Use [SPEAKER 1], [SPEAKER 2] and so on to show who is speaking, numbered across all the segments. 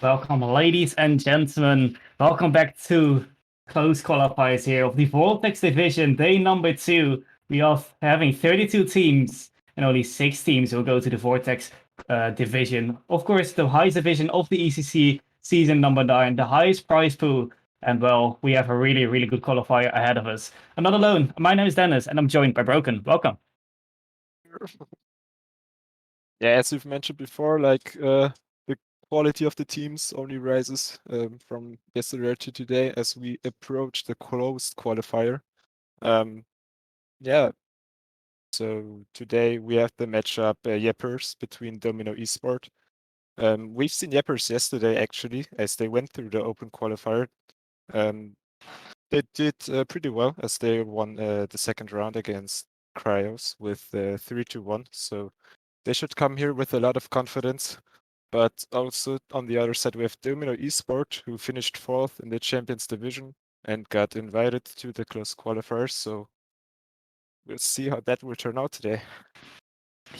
[SPEAKER 1] Welcome, ladies and gentlemen. Welcome back to close qualifiers here of the Vortex division, day number 2. We are having 32 teams, and only 6 teams will go to the Vortex division. Of course, the highest division of the ECC season number 9, the highest prize pool. And well, we have a really, really good qualifier ahead of us. I'm not alone. My name is Dennis, and I'm joined by Broken. Welcome.
[SPEAKER 2] Yeah, as you've mentioned before, the quality of the teams only rises from yesterday to today as we approach the closed qualifier. Yeah, so today we have the matchup Yepers between Domino Esport. We've seen Yepers yesterday actually as they went through the open qualifier. They did pretty well as they won the second round against Cryos with 3-1. So they should come here with a lot of confidence. But also on the other side, we have Domino Esport, who finished 4th in the Champions Division and got invited to the close qualifiers. So we'll see how that will turn out today.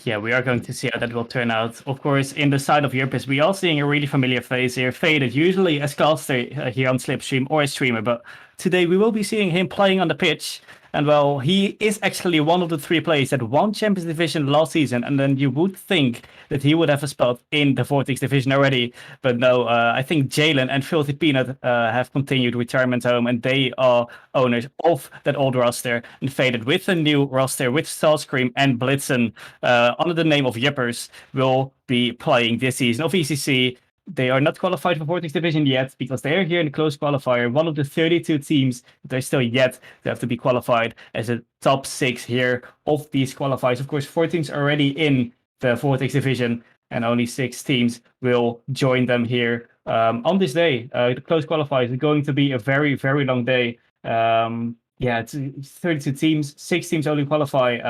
[SPEAKER 1] Yeah, we are going to see how that will turn out. Of course, in the side of Yurpis, we are seeing a really familiar face here. Faded, usually as caster here on Slipstream or a streamer, but today we will be seeing him playing on the pitch. And well, he is actually one of the 3 players that won Champions Division last season. And then you would think that he would have a spot in the Vortex Division already. But no, I think Jalen and Filthy Peanut have continued retirement home. And they are owners of that old roster. And Faded with a new roster with Starscream and Blitzen under the name of Yippers will be playing this season of ECC. They are not qualified for Vortex Division yet because they are here in the close qualifier. One of the 32 teams that are still yet to have to be qualified as a top 6 here of these qualifiers. Of course, 4 teams are already in the Vortex Division and only 6 teams will join them here on this day. The close qualifiers is going to be a very, very long day. Yeah, it's 32 teams, 6 teams only qualify.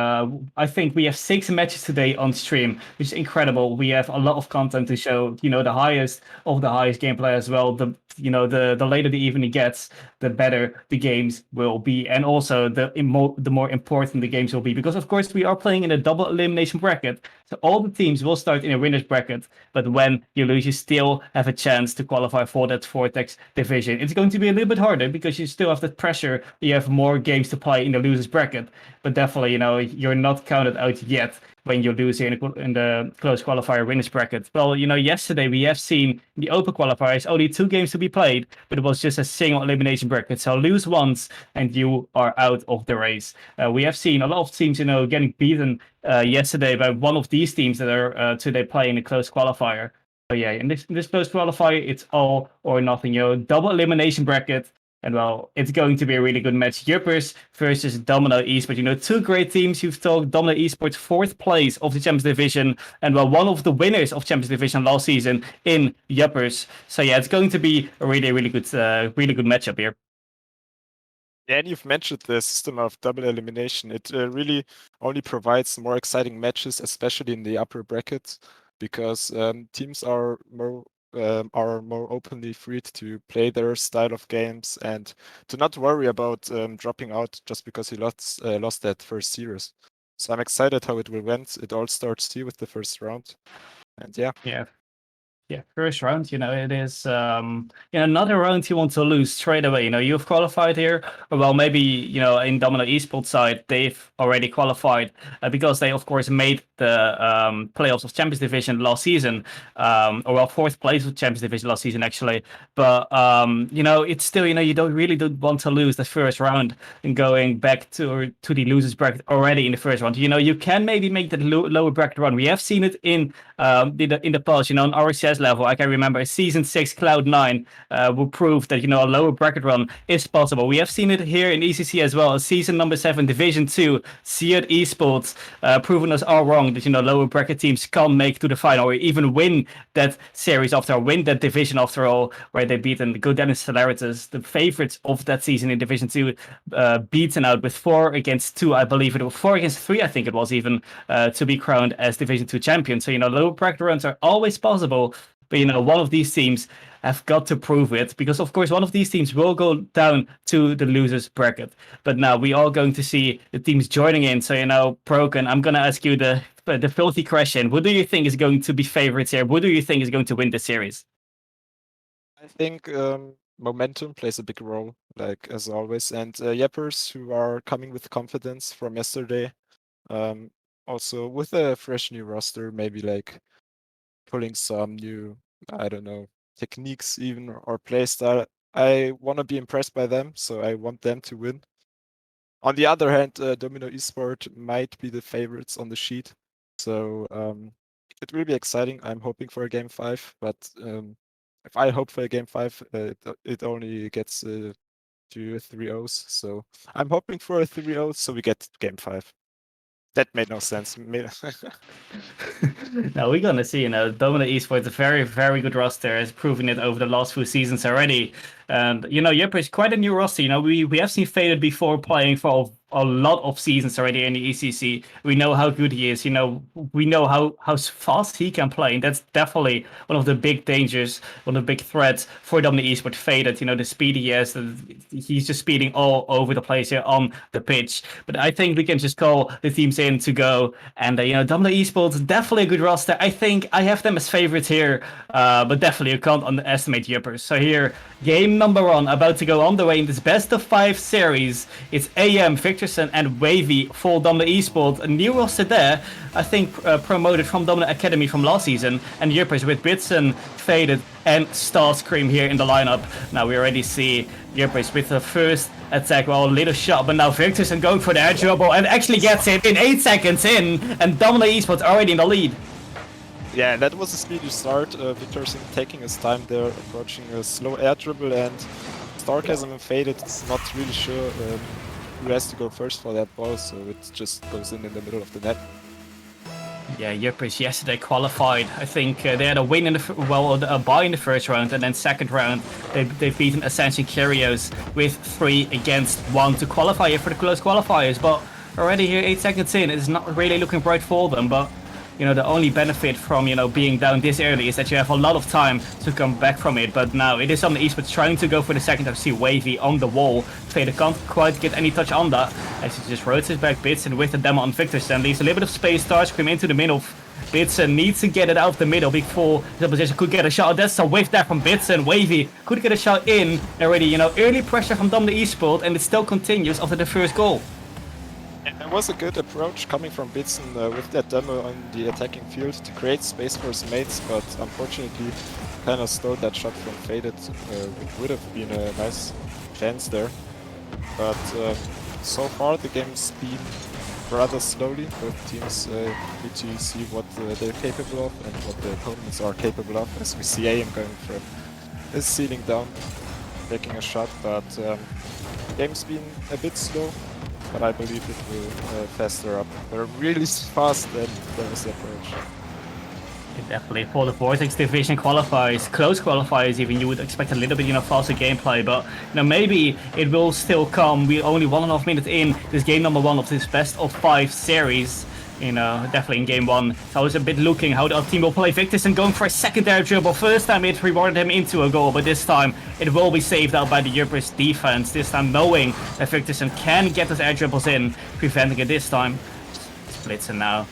[SPEAKER 1] I think we have 6 matches today on stream, which is incredible. We have a lot of content to show, the highest of the highest gameplay as well. The later the evening gets, the better the games will be. And also the more important the games will be. Because of course we are playing in a double elimination bracket. So all the teams will start in a winner's bracket. But when you lose, you still have a chance to qualify for that Vortex division. It's going to be a little bit harder because you still have that pressure. You have more games to play in the losers bracket. But definitely, you're not counted out yet when you lose here in the close qualifier winners bracket. Well, yesterday we have seen the open qualifiers only 2 games to be played, but it was just a single elimination bracket. So lose once and you are out of the race. We have seen a lot of teams, getting beaten yesterday by one of these teams that are today playing the close qualifier. So yeah, in this close qualifier, it's all or nothing. Double elimination bracket. And well, it's going to be a really good match. Yuppers versus Domino Esport. 2 great teams. You've talked Domino Esport's 4th place of the Champions Division. And well, one of the winners of Champions Division last season in Yuppers. So yeah, it's going to be a really, really good matchup here.
[SPEAKER 2] Yeah, and you've mentioned the system of double elimination. It really only provides more exciting matches, especially in the upper brackets, because teams are more openly free to play their style of games and to not worry about dropping out just because he lost that first series. So I'm excited how it will end. It all starts here with the first round, and yeah.
[SPEAKER 1] Yeah, first round, it is another round you want to lose straight away. You've qualified here. Well, maybe, in Domino Esports side, they've already qualified because they, of course, made the playoffs of Champions Division last season. Or well, 4th place of Champions Division last season, actually. But, it's still, you don't want to lose the first round and going back to the losers bracket already in the first round. You can maybe make that lower bracket run. We have seen it in the past, on RCS level. I can remember a season 6 Cloud9 will prove that a lower bracket run is possible. We have seen it here in ECC as well. Season number 7 Division 2 Seared Esports proven us all wrong that lower bracket teams can't make to the final or even win that series after all, win that division after all, where they beaten the Godin and Celeritas, the favorites of that season in Division 2, beaten out with 4-2. I believe it was 4-3. I think it was even to be crowned as Division 2 champion. So lower bracket runs are always possible. But one of these teams have got to prove it because, of course, one of these teams will go down to the losers bracket. But now we are going to see the teams joining in. So, Broken, I'm going to ask you the filthy question. Who do you think is going to be favorites here? Who do you think is going to win this series?
[SPEAKER 2] I think momentum plays a big role, like as always, and Yeppers who are coming with confidence from yesterday. Also with a fresh new roster, maybe like pulling some new, I don't know, techniques even or play style. I want to be impressed by them, so I want them to win. On the other hand, Domino Esport might be the favorites on the sheet, so it will be exciting. I'm hoping for a game 5, but if I hope for a game 5, it only gets to 3-0s. So I'm hoping for a 3-0, so we get game 5. That made no sense.
[SPEAKER 1] Now we're gonna see, Domino Esports a very, very good roster, has proven it over the last few seasons already. And Yep is quite a new roster. We have seen Faded before playing for a lot of seasons already in the ECC. We know how good he is. We know how fast he can play. And that's definitely one of the big dangers, one of the big threats for Domino Esports. Faded, the speed he has, he's just speeding all over the place here on the pitch. But I think we can just call the teams in to go. And Domino Esports definitely a good roster. I think I have them as favorites here, but definitely you can't underestimate Yippers. So here, game number 1 about to go on the way in this best of 5 series. It's AM, Victorson, and Wavy for Domino Esports. A new roster there, I think promoted from Domino Academy from last season. And Yippers with Bitson, Faded, and Starscream here in the lineup. Now we already see Yippers with the first attack, well, a little shot, but now Victorson going for the air dribble and actually gets it in 8 seconds in, and Domino Esports already in the lead.
[SPEAKER 2] Yeah, that was a speedy start. Victorson taking his time there, approaching a slow air dribble, and Starchasm and Faded not really sure who has to go first for that ball, so it just goes in the middle of the net.
[SPEAKER 1] Yeah, Yippers yesterday qualified. I think they had a win in a bye in the first round, and then second round they've beaten Ascension Curios with 3-1 to qualify here for the close qualifiers. But already here 8 seconds in, it's not really looking bright for them. But the only benefit from being down this early is that you have a lot of time to come back from it. But now it is on the Esports trying to go for the second. I see Wavy on the wall. Fader can't quite get any touch on that as he just rotates back Bits, and with the demo on Victorson leaves a little bit of space. Starscream into the middle. Bitson needs to get it out of the middle before the opposition could get a shot. That's a whiff there from Bitson. Wavy could get a shot in already. Early pressure from Domino Esports, and it still continues after the first goal.
[SPEAKER 2] It was a good approach coming from Bitson with that demo on the attacking field to create space for his mates, but unfortunately kind of stole that shot from Faded. It would have been a nice chance there. But so far the game's been rather slowly. Both teams need to see what they're capable of and what the opponents are capable of, as we see AM going from his ceiling down, taking a shot, but the game's been a bit slow. But I believe it will faster up. They're really fast, and that was the approach.
[SPEAKER 1] Definitely for the Vortex division qualifiers, close qualifiers even, you would expect a little bit faster gameplay, but maybe it will still come. We're only 1.5 minutes in this game number 1 of this best of 5 series. Definitely in game 1. So I was a bit looking how the other team will play. Victorson going for a secondary dribble. First time it rewarded him into a goal, but this time it will be saved out by the Yippers defense. This time knowing that Victorson can get those air dribbles in, preventing it this time. Splitson now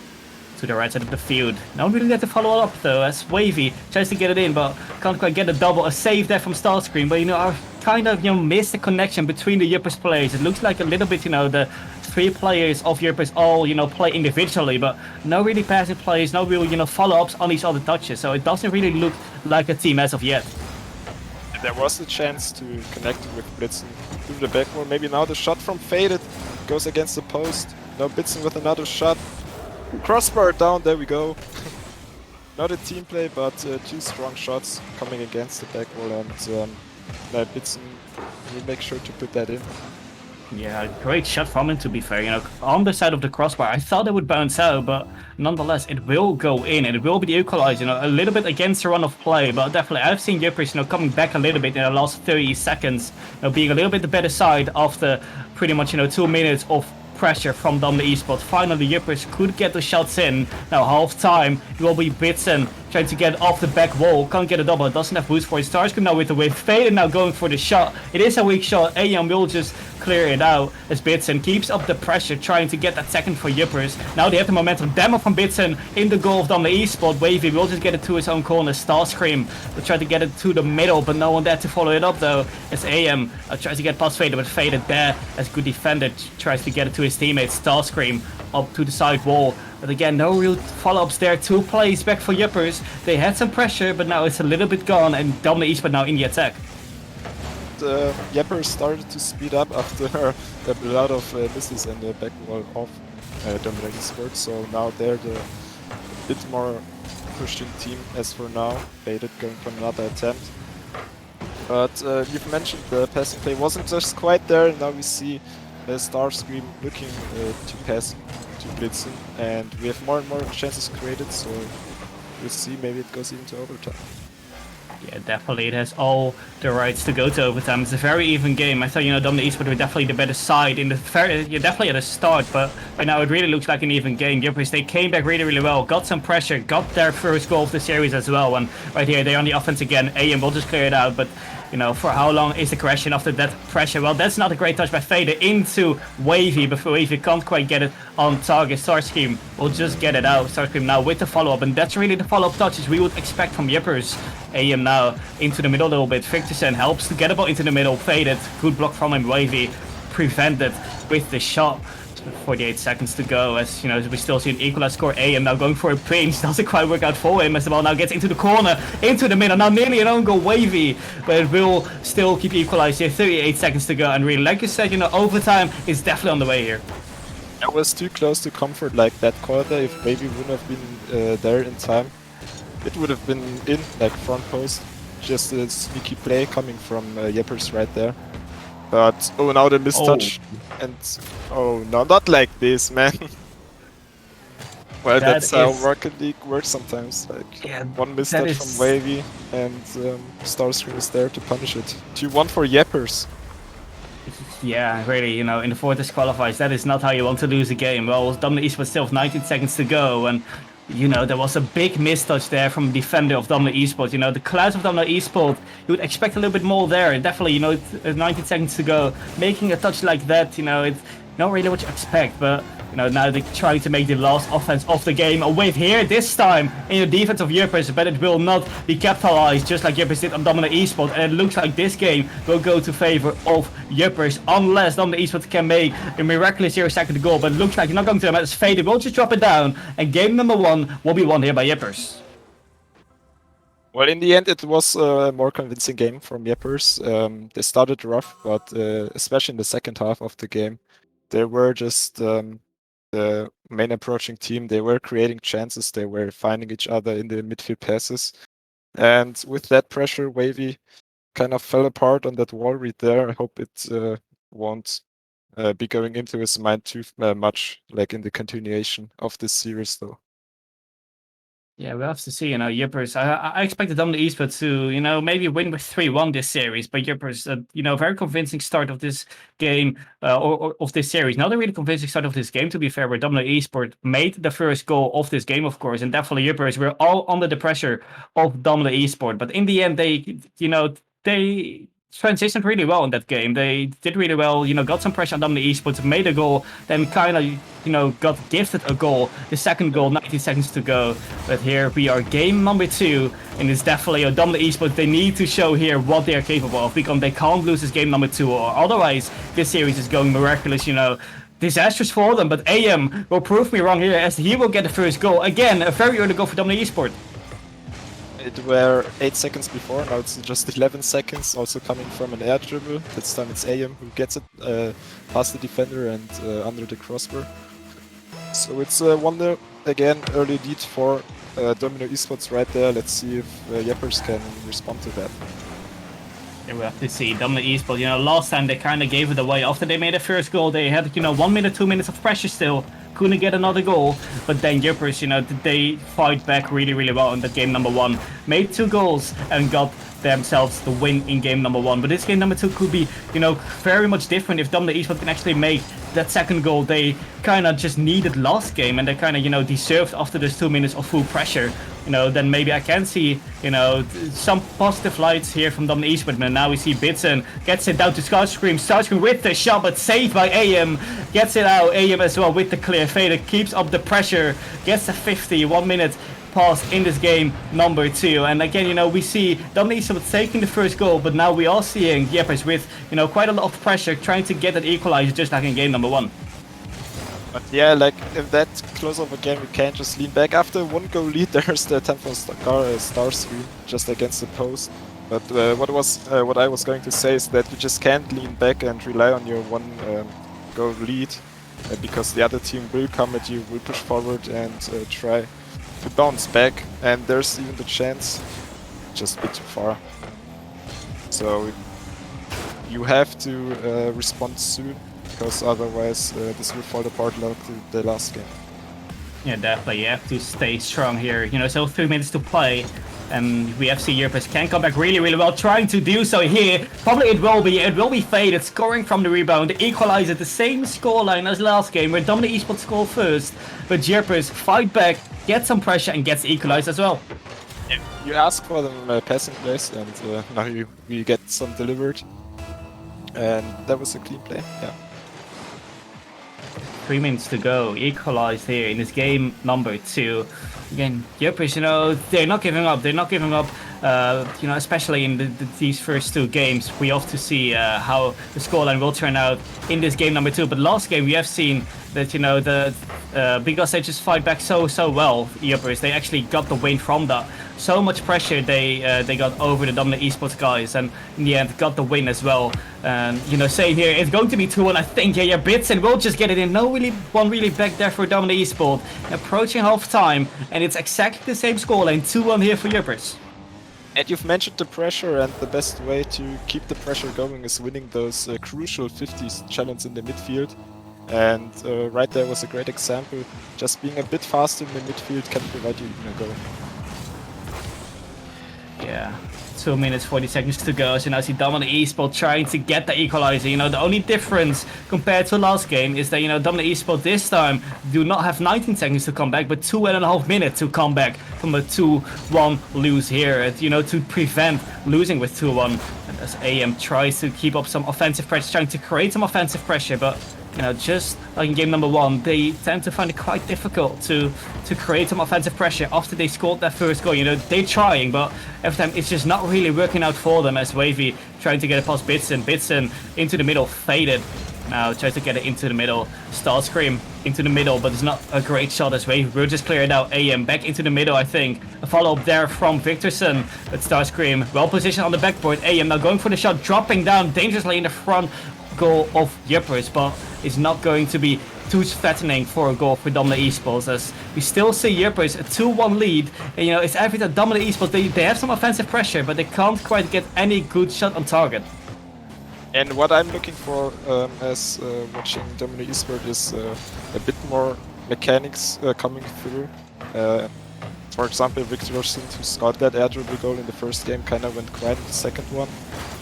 [SPEAKER 1] to the right side of the field. No one really get to follow up though, as Wavy tries to get it in, but can't quite get a double. A save there from Starscream, but I kind of missed the connection between the Yippers players. It looks like a little bit the 3 players of Yippers all play individually, but no really passing plays, no real follow-ups on each other touches, so it doesn't really look like a team as of yet.
[SPEAKER 2] There was a chance to connect with Blitzen through the back wall. Maybe now the shot from Faded goes against the post. Now Blitzen with another shot. Crossbar down, there we go. Not a team play, but 2 strong shots coming against the back wall, and Blitzen will make sure to put that in.
[SPEAKER 1] Yeah, great shot from him, to be fair. On the side of the crossbar, I thought it would bounce out, but nonetheless, it will go in, and it will be the equalizer. A little bit against the run of play, but definitely I've seen Yippers, coming back a little bit in the last 30 seconds, being a little bit the better side after pretty much, 2 minutes of pressure from Domino Esports. Finally, Yippers could get the shots in. Now, half time, it will be Bitson trying to get off the back wall, can't get a double, doesn't have boost for it. Starscream now with the wave, Fader now going for the shot. It is a weak shot, AM will just clear it out as Bitsen keeps up the pressure, trying to get that second for Yippers. Now they have the momentum, demo from Bitsen in the goal of Domino Esport. Wavy will just get it to his own corner. Starscream will try to get it to the middle, but no one there to follow it up though, as AM tries to get past Fader, but Fader there as good defender tries to get it to his teammate. Starscream up to the side wall, but again no real follow-ups there. 2 plays back for Yippers. They had some pressure, but now it's a little bit gone, and Domino Esport now in the attack.
[SPEAKER 2] Yippers started to speed up after a lot of misses and the back wall off Domino Esport, so now they're the bit more pushing team as for now. Baited going for another attempt. But you've mentioned the passing play wasn't just quite there. Now we see Starscream looking to pass to Blitzen, and we have more and more chances created, so we'll see, maybe it goes into overtime.
[SPEAKER 1] Yeah, definitely. It has all the rights to go to overtime. It's a very even game. I thought, Domino Esport were definitely the better side in the definitely at the start, but right now it really looks like an even game. Yippers, they came back really, really well, got some pressure, got their first goal of the series as well, and right here they're on the offense again. AM will just clear it out, but for how long is the question after that pressure? Well, that's not a great touch by Fader into Wavy, but Wavy can't quite get it on target. Starscream will just get it out. Starscream now with the follow-up, and that's really the follow-up touches we would expect from Yippers. AM now into the middle a little bit. Victorson helps to get the ball into the middle. Faded. Good block from him. Wavy prevented with the shot. 48 seconds to go, as we still see an equalized score. AM now going for a pinch, doesn't quite work out for him as the ball now gets into the corner, into the middle. Now nearly an own goal, Wavy, but it will still keep equalized here. 38 seconds to go, and really, like you said, overtime is definitely on the way here.
[SPEAKER 2] It was too close to comfort like that corner. If Wavy wouldn't have been there in time, it would have been in, like front post. Just a sneaky play coming from Yippers right there. But, oh, now the mistouch. And, oh, no, not like this, man. Well, that's how Rocket League works sometimes. Like, one mistouch from Wavy, and Starscream is there to punish it. 2-1 for Yippers.
[SPEAKER 1] Yeah, really, in the Vortex qualifiers, that is not how you want to lose a game. Well, Domino Esport still have 19 seconds to go, and there was a big mistouch there from the defender of Domino Esport. The class of Domino Esport, you would expect a little bit more there. Definitely, 19 seconds to go. Making a touch like that, it's not really what you expect. But, now they're trying to make the last offense of the game. A wave here, this time, in the defense of Yippers, but it will not be capitalized, just like Yippers did on Domino Esport. And it looks like this game will go to favor of Yippers, unless Domino Esport can make a miraculous 0-second goal. But it looks like you're not going to as Fader will just drop it down, and game number 1 will be won here by Yippers.
[SPEAKER 2] Well, in the end, it was a more convincing game from Yippers. They started rough, but especially in the second half of the game, they were just the main approaching team. They were creating chances. They were finding each other in the midfield passes. And with that pressure, Wavy kind of fell apart on that wall read there. I hope it won't be going into his mind too much, like in the continuation of this series, though.
[SPEAKER 1] Yeah, we'll have to see. Yippers, I expected Domino Esport to, maybe win with 3-1 this series, but Yippers, very convincing start of this game, or of this series. Not a really convincing start of this game, to be fair, where Domino Esport made the first goal of this game, of course, and definitely Yippers were all under the pressure of Domino Esport. But in the end, they transitioned really well in that game. They did really well, got some pressure on Domino Esport, made a goal, then kind of, got gifted a goal. The second goal, 19 seconds to go. But here we are, game number 2, and it's definitely a Domino Esport. They need to show here what they are capable of, because they can't lose this game number 2, or otherwise this series is going miraculous, disastrous for them. But AM will prove me wrong here, as he will get the first goal. Again, a very early goal for Domino Esport.
[SPEAKER 2] It were 8 seconds before, now it's just 11 seconds, also coming from an air dribble. This time it's AM who gets it past the defender and under the crossbar. So it's a wonder, again, early lead for Domino Esports right there. Let's see if Yippers can respond to that.
[SPEAKER 1] Yeah, we'll have to see. Domino Esport, last time they kind of gave it away. After they made the first goal, they had, 1 minute, 2 minutes of pressure still. Couldn't get another goal, but then Yippers, they fight back really, really well in that game number 1. Made 2 goals and got themselves the win in game number 1. But this game number 2 could be, very much different if Domino Esport can actually make that second goal. They kind of just needed last game, and they kind of, deserved after those 2 minutes of full pressure then maybe I can see, some positive lights here from Domino Esport. But now we see Bitson gets it down to Starscream. Starscream with the shot, but saved by AM. Gets it out. AM as well with the clear fade. Keeps up the pressure. Gets a 50, 1 minute pause in this game number 2. And again, we see Domino Esport taking the first goal, but now we are seeing Yepers with, quite a lot of pressure trying to get that equalizer just like in game number 1.
[SPEAKER 2] But yeah, like if that close of a game, you can't just lean back. After 1 goal lead, there's the 10 for star screen just against the post. But what I was going to say is that you just can't lean back and rely on your 1 goal lead, because the other team will come at you, will push forward and try to bounce back, and there's even the chance, just a bit too far. So you have to respond soon, because otherwise this will fall apart like the last game.
[SPEAKER 1] Yeah, definitely. You have to stay strong here. So 3 minutes to play. And we have seen Yepers can come back really, really well, trying to do so here. Probably it will be faded, scoring from the rebound, equalizer, the same scoreline as last game, where Domino Esport scored first. But Yepers fight back, get some pressure, and gets equalized as well.
[SPEAKER 2] You ask for them passing plays, and now we get some delivered. And that was a clean play, yeah.
[SPEAKER 1] 3 minutes to go, equalized here in this game number 2. Again, Yepers, they're not giving up. They're not giving up, especially in these first 2 games. We have to see how the scoreline will turn out in this game number 2. But last game, we have seen that, because they just fight back so well, Yepers, they actually got the win from that. So much pressure they got over the Domino Esports guys, and in the end got the win as well. And same here, it's going to be 2-1. I think Bitson will just get it in. No one really back there for Domino Esport. Approaching half time, and it's exactly the same scoreline, 2-1 here for Yepers.
[SPEAKER 2] And you've mentioned the pressure, and the best way to keep the pressure going is winning those crucial 50s challenges in the midfield. And right there was a great example. Just being a bit faster in the midfield can provide you even a goal.
[SPEAKER 1] Yeah, 2 minutes 40 seconds to go. So now see Domino Esport trying to get the equalizer. The only difference compared to last game is that Domino Esport this time do not have 19 seconds to come back, but 2.5 minutes to come back from a 2-1 lose here. To prevent losing with 2-1. And as AM tries to keep up some offensive pressure, trying to create some offensive pressure, but just like in game number 1, they tend to find it quite difficult to create some offensive pressure after they scored their first goal. They're trying, but every time it's just not really working out for them, as Wavy trying to get it past Bitson. Bitson into the middle, faded. Now tries to get it into the middle. Starscream into the middle, but it's not a great shot as Wavy will just clear it out. AM back into the middle, I think. A follow-up there from Victorson. But Starscream well positioned on the backboard. AM now going for the shot, dropping down dangerously in the front goal of Yepers, but it's not going to be too threatening for a goal for Domino Esports, as we still see Yepers a 2-1 lead. And it's evident that Domino Esports, they have some offensive pressure, but they can't quite get any good shot on target.
[SPEAKER 2] And what I'm looking for as watching Domino Esport is a bit more mechanics coming through. For example, Victorson, who scored that air dribble goal in the first game, kind of went quiet in the second one.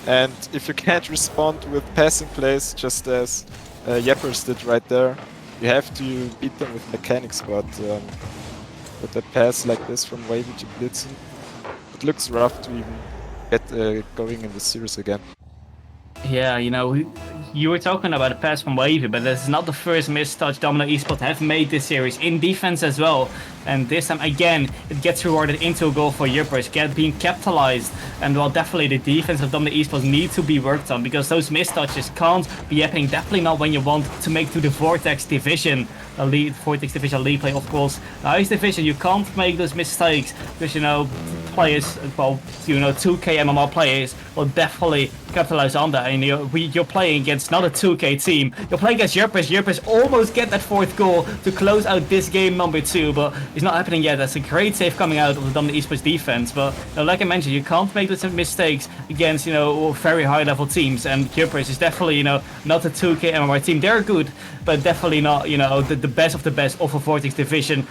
[SPEAKER 2] And if you can't respond with passing plays, just as Yepers did right there, you have to beat them with mechanics. But with a pass like this from Wavy to Blitzen, it looks rough to even get going in the series again.
[SPEAKER 1] Yeah, you were talking about a pass from Wavy, but this is not the first missed touch Domino Esport have made this series, in defense as well. And this time, again, it gets rewarded into a goal for Yepers, being capitalized. And well, definitely the defense of Domino Esports need to be worked on, because those missed touches can't be happening. Definitely not when you want to make to the Vortex division. Vortex division league play, of course. Highest division, you can't make those mistakes, because players, well, 2K MMR players will definitely capitalize on that. And you're playing against not a 2K team. You're playing against Yepers. Yepers almost get that 4th goal to close out this game number 2, but it's not happening yet. That's a great save coming out of the Domino Esports defense. But like I mentioned, you can't make those mistakes against very high level teams. And Yepers is definitely not a 2K MMR team. They're good, but definitely not the best of the best of a Vortex division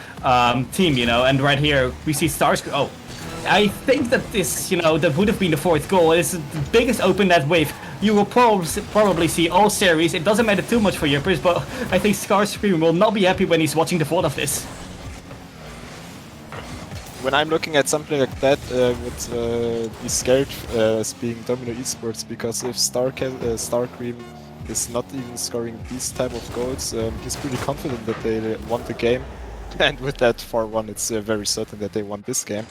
[SPEAKER 1] team. And right here we see Starscream. Oh, I think that this, that would have been the 4th goal. It's the biggest open net wave you will probably see all series. It doesn't matter too much for Yepers, but I think Starscream will not be happy when he's watching the VOD of this.
[SPEAKER 2] when I'm looking at something like that, would be scared as being Domino Esports, because if Starcream is not even scoring these type of goals, he's pretty confident that they won the game. And with that 4-1, it's very certain that they won this game.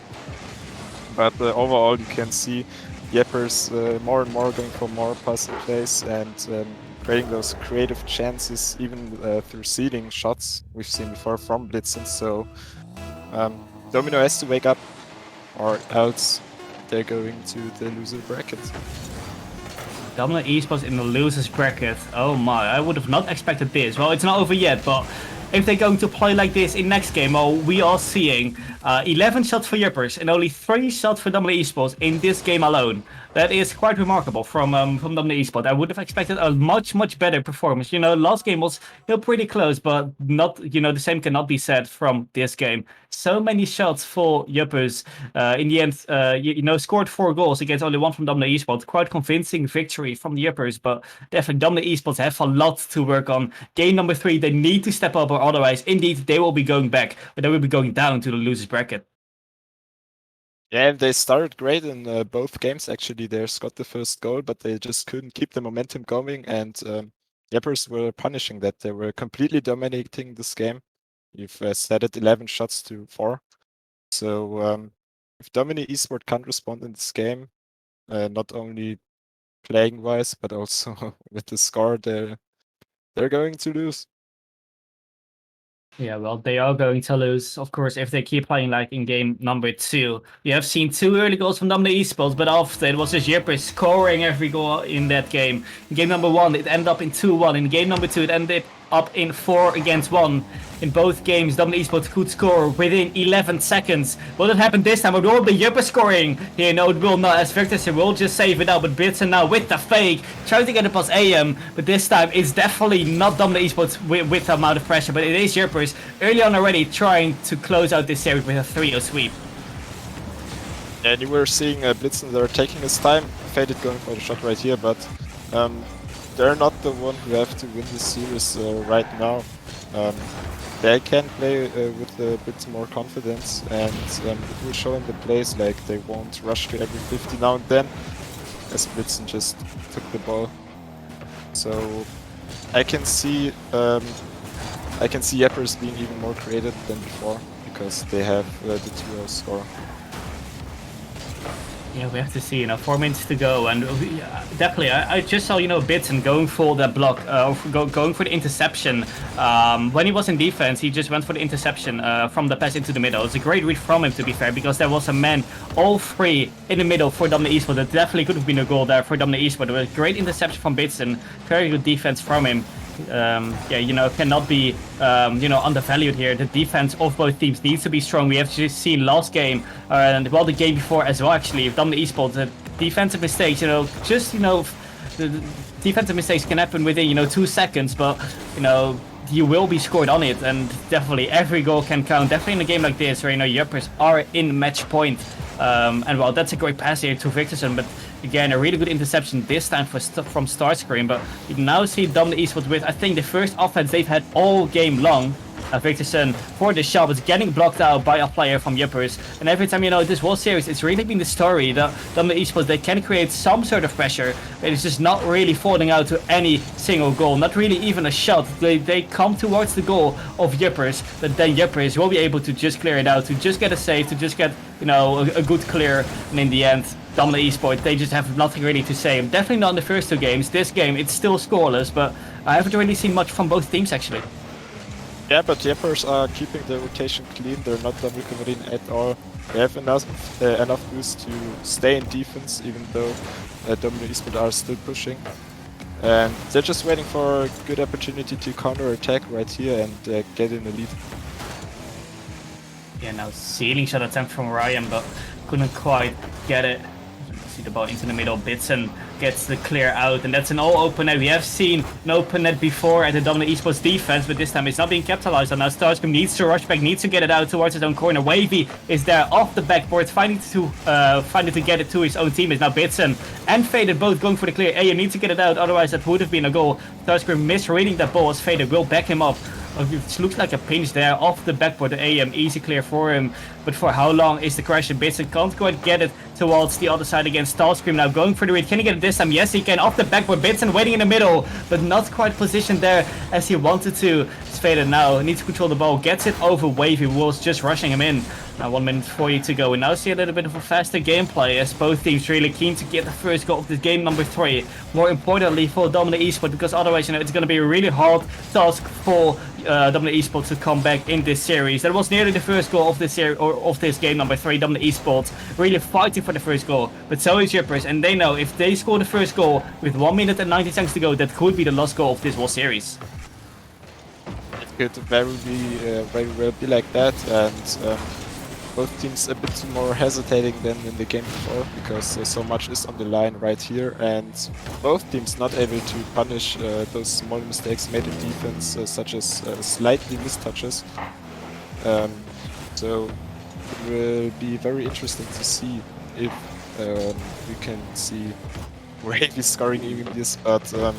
[SPEAKER 2] But overall, you can see Yepers more and more going for more passing plays and creating those creative chances, even through sealing shots we've seen before from Blitzen. So Domino has to wake up, or else they're going to the loser bracket.
[SPEAKER 1] Domino Esports in the losers bracket. Oh my, I would have not expected this. Well, it's not over yet, but if they're going to play like this in next game, well, we are seeing 11 shots for Yepers and only 3 shots for Domino Esports in this game alone. That is quite remarkable from Domino Esports. I would have expected a much better performance. You know, last game was pretty close, but not, the same cannot be said from this game. So many shots for Yepers. In the end, scored 4 goals against only 1 from Domino Esports. Quite convincing victory from the Yepers, but definitely Domino Esports have a lot to work on. Game number 3, they need to step up, or otherwise, indeed, they will be going back, but they will be going down to the losers bracket.
[SPEAKER 2] Yeah, they started great in both games, actually. They got the first goal, but they just couldn't keep the momentum going, and Yepers were punishing that. They were completely dominating this game. You've said it, 11 shots to 4. So if Domino Esport can't respond in this game, not only playing-wise, but also with the score, they're going to lose.
[SPEAKER 1] Yeah, well, they are going to lose, of course, if they keep playing like in game number 2. We have seen 2 early goals from Domino Esports, but after it was just Yepers scoring every goal in that game. In game number 1, it ended up in 2-1. In game number 2, it ended up in 4-1. In both games, Domino Esports could score within 11 seconds. Will it happen this time? It will be Yepers scoring. Here, no, it will not, as Victor will just save it out. But Blitzen now with the fake, trying to get it past AM. But this time, it's definitely not Domino Esports with the amount of pressure. But it is Yepers early on already trying to close out this series with a 3-0 sweep.
[SPEAKER 2] And you were seeing Blitzen, they're taking his time. Faded going for the shot right here, but they're not the one who have to win this series right now. They can play with a bit more confidence, and it will show in the plays, like they won't rush to every 50 now and then, as Blitzen just took the ball. So I can see Yepers being even more creative than before, because they have the 2-0 score.
[SPEAKER 1] Yeah, we have to see, 4 minutes to go, and definitely, I just saw, Blitzen going for that block, going for the interception. When he was in defense, he just went for the interception from the pass into the middle. It's a great read from him, to be fair, because there was a man all free in the middle for Domino Esports. That definitely could have been a goal there for Domino Esports. It was a great interception from Blitzen, very good defense from him. Cannot be, undervalued here. The defense of both teams needs to be strong. We have just seen last game, and well, the game before as well, actually, with Domino Esports, the defensive mistakes, the defensive mistakes can happen within, 2 seconds, but, you will be scored on it, and definitely every goal can count. Definitely in a game like this, where, Yepers are in match point. And well, that's a great pass here to Victorson, but again, a really good interception this time from Starscream. But you now see Domino Esports with, I think, the first offense they've had all game long. Victorson for the shot was getting blocked out by a player from Yepers. And every time, this whole series, it's really been the story that Domino Esports, they can create some sort of pressure, but it's just not really falling out to any single goal, not really even a shot. They come towards the goal of Yepers, but then Yepers will be able to just clear it out, to just get a save, to just get, a good clear. And in the end, Domino Esports, they just have nothing really to say. Definitely not in the first 2 games. This game, it's still scoreless, but I haven't really seen much from both teams, actually.
[SPEAKER 2] Yeah, but Yepers are keeping the rotation clean. They're not double committing at all. They have enough boost to stay in defense, even though Domino Esports are still pushing. And they're just waiting for a good opportunity to counter-attack right here and get in the lead.
[SPEAKER 1] Yeah, now ceiling shot attempt from Ryan, but couldn't quite get it. See the ball into the middle. Blitzen gets the clear out, and that's an all open net. We have seen an open net before at the Domino Esports defense, but this time it's not being capitalized on. Now Starscream needs to rush back, needs to get it out towards his own corner. Wavy is there off the backboard, finding to get it to his own teammates. Now Blitzen and Faded both going for the clear. You need to get it out, otherwise that would have been a goal. Starscream misreading that ball as Faded will back him up. It looks like a pinch there off the backboard. The AM easy clear for him, but for how long is the question? Bitson can't quite get it towards the other side again. Starscream now going for the read. Can he get it this time? Yes, he can. Off the backboard. Bitson waiting in the middle, but not quite positioned there as he wanted to. It's faded now. Needs to control the ball. Gets it over Wavy. Was just rushing him in. Now 1 minute 40 to go. We now see a little bit of a faster gameplay as both teams really keen to get the first goal of this game number 3. More importantly for Domino Esport, because otherwise, it's going to be a really hard task for Domino Esport to come back in this series. That was nearly the first goal of this series, or of this game number 3. Domino Esport really fighting for the first goal, but so is Jippers, and they know if they score the first goal with 1 minute and 90 seconds to go, that could be the last goal of this whole series.
[SPEAKER 2] It could very well be like that, and both teams a bit more hesitating than in the game before, because so much is on the line right here, and both teams not able to punish those small mistakes made in defense, such as slightly missed touches. So it will be very interesting to see if we can see Wavy scoring even this, but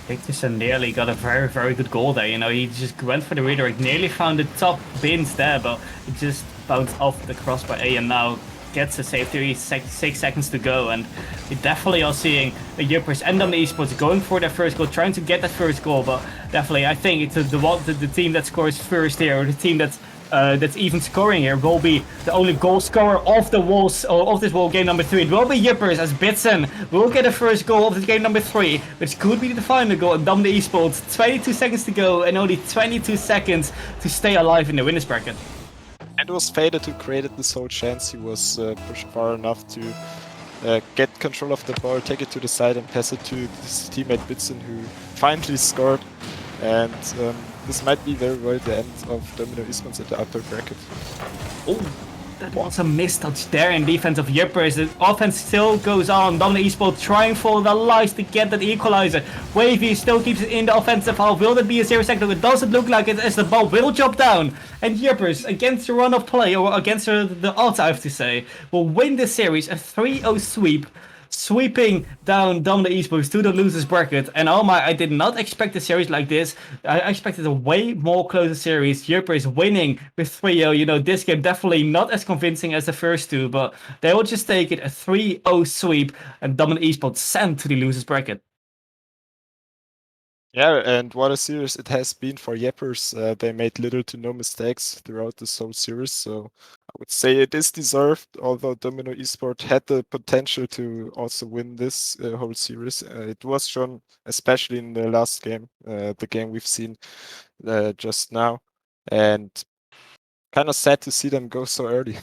[SPEAKER 1] Dickerson nearly got a very, very good goal there. He just went for the redirect, nearly found the top bins there, but it just bounced off the crossbar. AM now gets a save. 6 seconds to go, and we definitely are seeing the Jippers and Domino Esports going for their first goal, trying to get that first goal, but definitely I think it's the team that scores first here, or the team that's even scoring here, will be the only goal scorer of the walls, or of this whole game number 3. It will be Jippers, as Bitson will get the first goal of this game number 3, which could be the final goal in Domino Esports. 22 seconds to go, and only 22 seconds to stay alive in the winners bracket.
[SPEAKER 2] And it was Fader who created this whole chance. He was pushed far enough to get control of the ball, take it to the side, and pass it to his teammate Bitson, who finally scored. And this might be very well the end of Domino Esports at the upper bracket.
[SPEAKER 1] Oh, that was a mistouch there in defense of Jippers. The offense still goes on. Domino Esports trying for the lives to get that equalizer. Wavy still keeps it in the offensive half. Will that be a 0-second? It doesn't look like it, as the ball will drop down. And Jippers, against the run of play, or against the odds I have to say, will win this series, a 3-0 sweep. Sweeping down Domino Esports to the losers bracket. And oh my, I did not expect a series like this. I expected a way more closer series. Jippers winning with 3-0. This game definitely not as convincing as the first two, but they will just take it, a 3-0 sweep, and Domino Esports sent to the losers bracket.
[SPEAKER 2] Yeah, and what a series it has been for Jippers. They made little to no mistakes throughout this whole series, so I would say it is deserved, although Domino Esport had the potential to also win this whole series. It was shown, especially in the last game, the game we've seen just now, and kind of sad to see them go so early.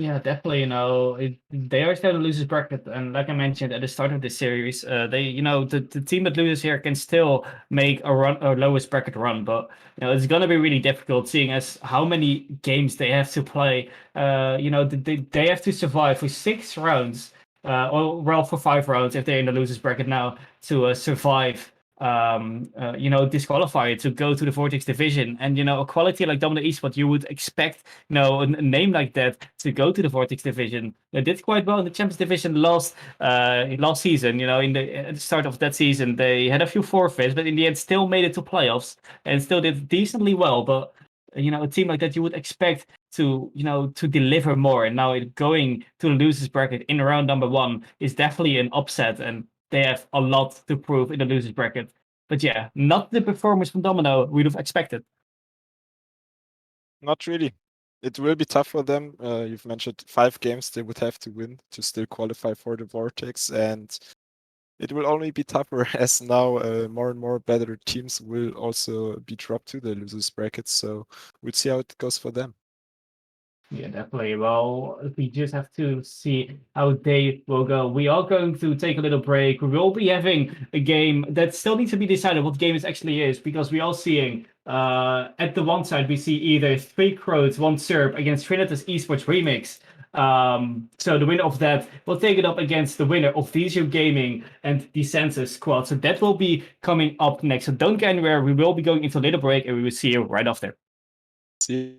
[SPEAKER 1] Yeah, definitely. They are still the losers bracket, and like I mentioned at the start of this series, the team that loses here can still make a lowest bracket run, but it's gonna be really difficult, seeing as how many games they have to play. They have to survive for 6 rounds, or for 5 rounds if they're in the losers bracket now, to survive. This qualifier to go to the Vortex division, and a quality like Domino Esport, you would expect a name like that to go to the Vortex division. They did quite well in the Champions division last season. At the start of that season, they had a few forfeits, but in the end still made it to playoffs and still did decently well. But a team like that, you would expect to deliver more, and now going to the losers bracket in round number 1 is definitely an upset, and they have a lot to prove in the losers bracket. But yeah, not the performance from Domino we'd have expected.
[SPEAKER 2] Not really. It will be tough for them. You've mentioned 5 games they would have to win to still qualify for the Vortex, and it will only be tougher as now more and more better teams will also be dropped to the losers bracket. So we'll see how it goes for them.
[SPEAKER 1] Yeah, definitely. Well, we just have to see how they will go. We are going to take a little break. We will be having a game that still needs to be decided what game it actually is, because we are seeing at the one side we see either 3 Croats, 1 Serb against Trinitas Esports Remix. So the winner of that will take it up against the winner of Visio Gaming and the Census Squad. So that will be coming up next. So don't get anywhere. We will be going into a little break, and we will see you right after.
[SPEAKER 2] See